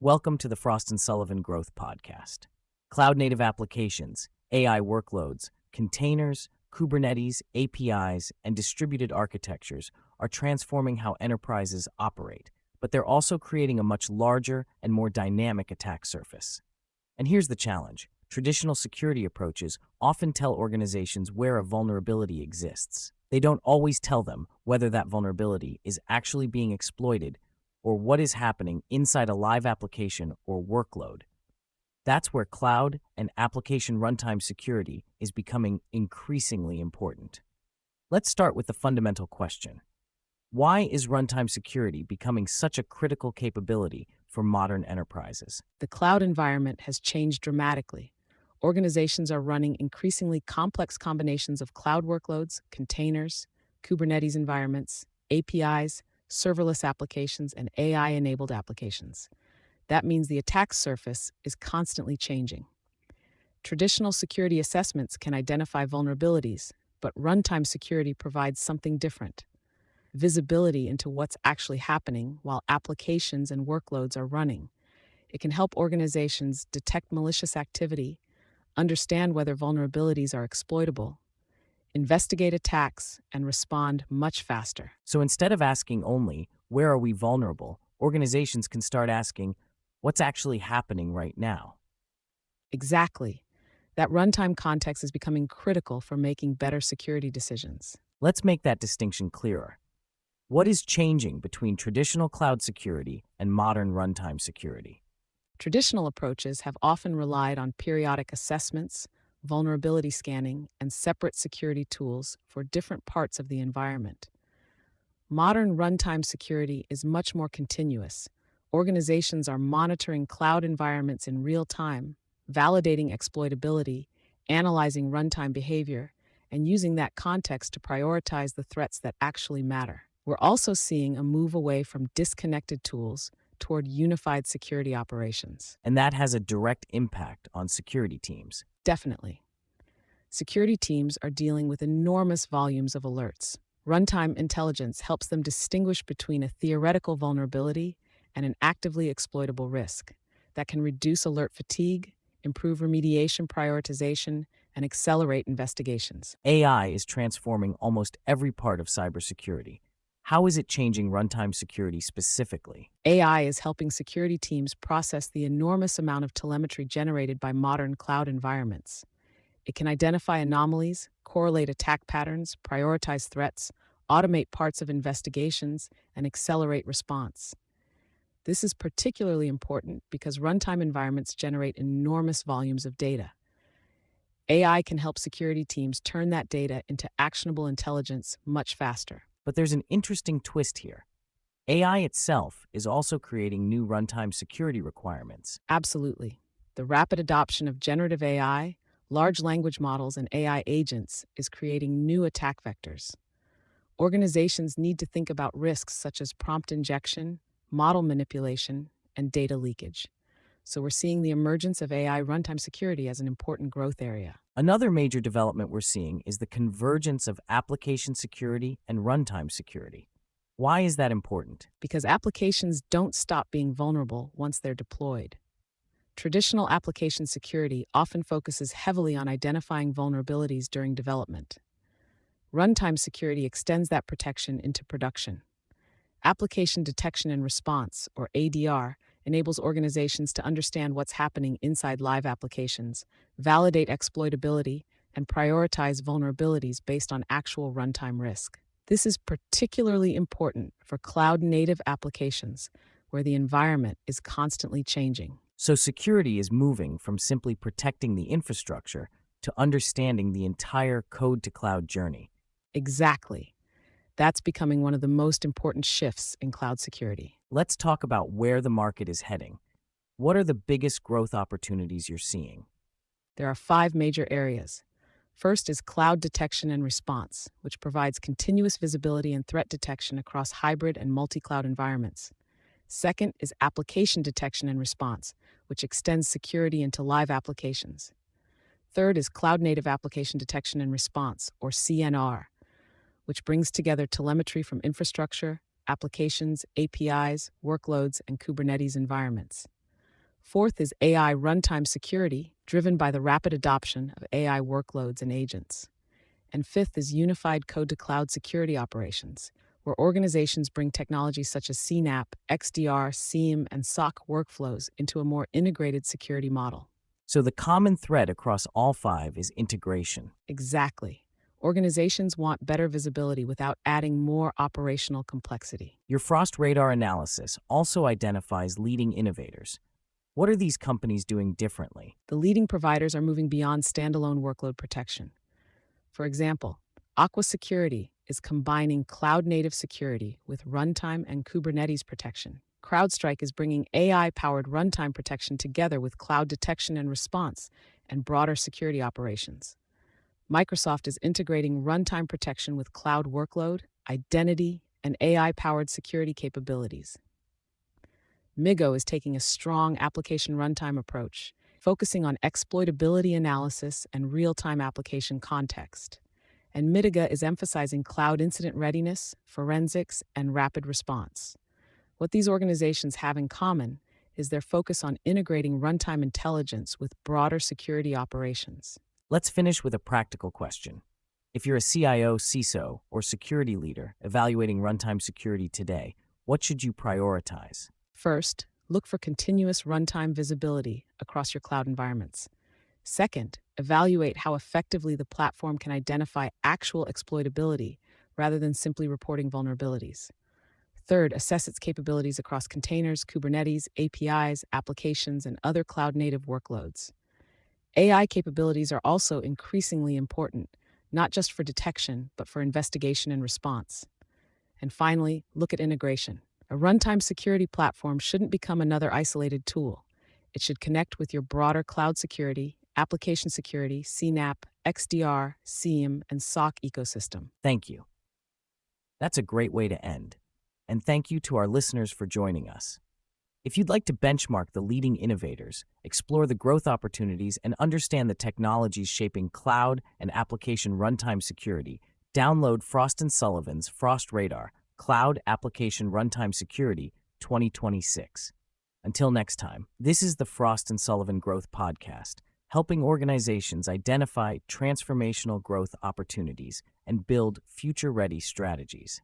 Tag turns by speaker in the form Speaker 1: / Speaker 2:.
Speaker 1: Welcome to the Frost and Sullivan Growth Podcast. Cloud native applications, AI workloads, containers, Kubernetes, APIs, and distributed architectures are transforming how enterprises operate, but they're also creating a much larger and more dynamic attack surface. And here's the challenge. Traditional security approaches often tell organizations where a vulnerability exists. They don't always tell them whether that vulnerability is actually being exploited or what is happening inside a live application or workload. That's where cloud and application runtime security is becoming increasingly important. Let's start with the fundamental question. Why is runtime security becoming such a critical capability for modern enterprises?
Speaker 2: The cloud environment has changed dramatically. Organizations are running increasingly complex combinations of cloud workloads, containers, Kubernetes environments, APIs, serverless applications, and AI-enabled applications. That means the attack surface is constantly changing. Traditional security assessments can identify vulnerabilities, but runtime security provides something different: visibility into what's actually happening while applications and workloads are running. It can help organizations detect malicious activity, understand whether vulnerabilities are exploitable, investigate attacks, and respond much faster.
Speaker 1: So instead of asking only, where are we vulnerable, organizations can start asking, what's actually happening right now?
Speaker 2: Exactly. That runtime context is becoming critical for making better security decisions.
Speaker 1: Let's make that distinction clearer. What is changing between traditional cloud security and modern runtime security?
Speaker 2: Traditional approaches have often relied on periodic assessments, vulnerability scanning, and separate security tools for different parts of the environment. Modern runtime security is much more continuous. Organizations are monitoring cloud environments in real time, validating exploitability, analyzing runtime behavior, and using that context to prioritize the threats that actually matter. We're also seeing a move away from disconnected tools toward unified security operations.
Speaker 1: And that has a direct impact on security teams.
Speaker 2: Definitely. Security teams are dealing with enormous volumes of alerts. Runtime intelligence helps them distinguish between a theoretical vulnerability and an actively exploitable risk. That can reduce alert fatigue, improve remediation prioritization, and accelerate investigations.
Speaker 1: AI is transforming almost every part of cybersecurity. How is it changing runtime security specifically?
Speaker 2: AI is helping security teams process the enormous amount of telemetry generated by modern cloud environments. It can identify anomalies, correlate attack patterns, prioritize threats, automate parts of investigations, and accelerate response. This is particularly important because runtime environments generate enormous volumes of data. AI can help security teams turn that data into actionable intelligence much faster.
Speaker 1: But there's an interesting twist here. AI itself is also creating new runtime security requirements.
Speaker 2: Absolutely. The rapid adoption of generative AI, large language models, and AI agents is creating new attack vectors. Organizations need to think about risks such as prompt injection, model manipulation, and data leakage. So we're seeing the emergence of AI runtime security as an important growth area.
Speaker 1: Another major development we're seeing is the convergence of application security and runtime security. Why is that important?
Speaker 2: Because applications don't stop being vulnerable once they're deployed. Traditional application security often focuses heavily on identifying vulnerabilities during development. Runtime security extends that protection into production. Application detection and response, or ADR, enables organizations to understand what's happening inside live applications, validate exploitability, and prioritize vulnerabilities based on actual runtime risk. This is particularly important for cloud-native applications, where the environment is constantly changing.
Speaker 1: So security is moving from simply protecting the infrastructure to understanding the entire code-to-cloud journey.
Speaker 2: Exactly. That's becoming one of the most important shifts in cloud security.
Speaker 1: Let's talk about where the market is heading. What are the biggest growth opportunities you're seeing?
Speaker 2: There are 5 major areas. First is cloud detection and response, which provides continuous visibility and threat detection across hybrid and multi-cloud environments. Second is application detection and response, which extends security into live applications. Third is cloud-native application detection and response, or CNR, which brings together telemetry from infrastructure, applications, APIs, workloads, and Kubernetes environments. Fourth is AI runtime security, driven by the rapid adoption of AI workloads and agents. And fifth is unified code to cloud security operations, where organizations bring technologies such as CNAPP, XDR, SIEM, and SOC workflows into a more integrated security model.
Speaker 1: So the common thread across all five is integration.
Speaker 2: Exactly. Organizations want better visibility without adding more operational complexity.
Speaker 1: Your Frost Radar analysis also identifies leading innovators. What are these companies doing differently?
Speaker 2: The leading providers are moving beyond standalone workload protection. For example, Aqua Security is combining cloud-native security with runtime and Kubernetes protection. CrowdStrike is bringing AI-powered runtime protection together with cloud detection and response and broader security operations. Microsoft is integrating runtime protection with cloud workload, identity, and AI-powered security capabilities. MIGO is taking a strong application runtime approach, focusing on exploitability analysis and real-time application context. And Mitiga is emphasizing cloud incident readiness, forensics, and rapid response. What these organizations have in common is their focus on integrating runtime intelligence with broader security operations.
Speaker 1: Let's finish with a practical question. If you're a CIO, CISO, or security leader evaluating runtime security today, what should you prioritize?
Speaker 2: First, look for continuous runtime visibility across your cloud environments. Second, evaluate how effectively the platform can identify actual exploitability rather than simply reporting vulnerabilities. Third, assess its capabilities across containers, Kubernetes, APIs, applications, and other cloud-native workloads. AI capabilities are also increasingly important, not just for detection, but for investigation and response. And finally, look at integration. A runtime security platform shouldn't become another isolated tool. It should connect with your broader cloud security, application security, CNAPP, XDR, SIEM, and SOC ecosystem.
Speaker 1: Thank you. That's a great way to end. And thank you to our listeners for joining us. If you'd like to benchmark the leading innovators, explore the growth opportunities, and understand the technologies shaping cloud and application runtime security, download Frost & Sullivan's Frost Radar, Cloud Application Runtime Security 2026. Until next time, this is the Frost & Sullivan Growth Podcast, helping organizations identify transformational growth opportunities and build future-ready strategies.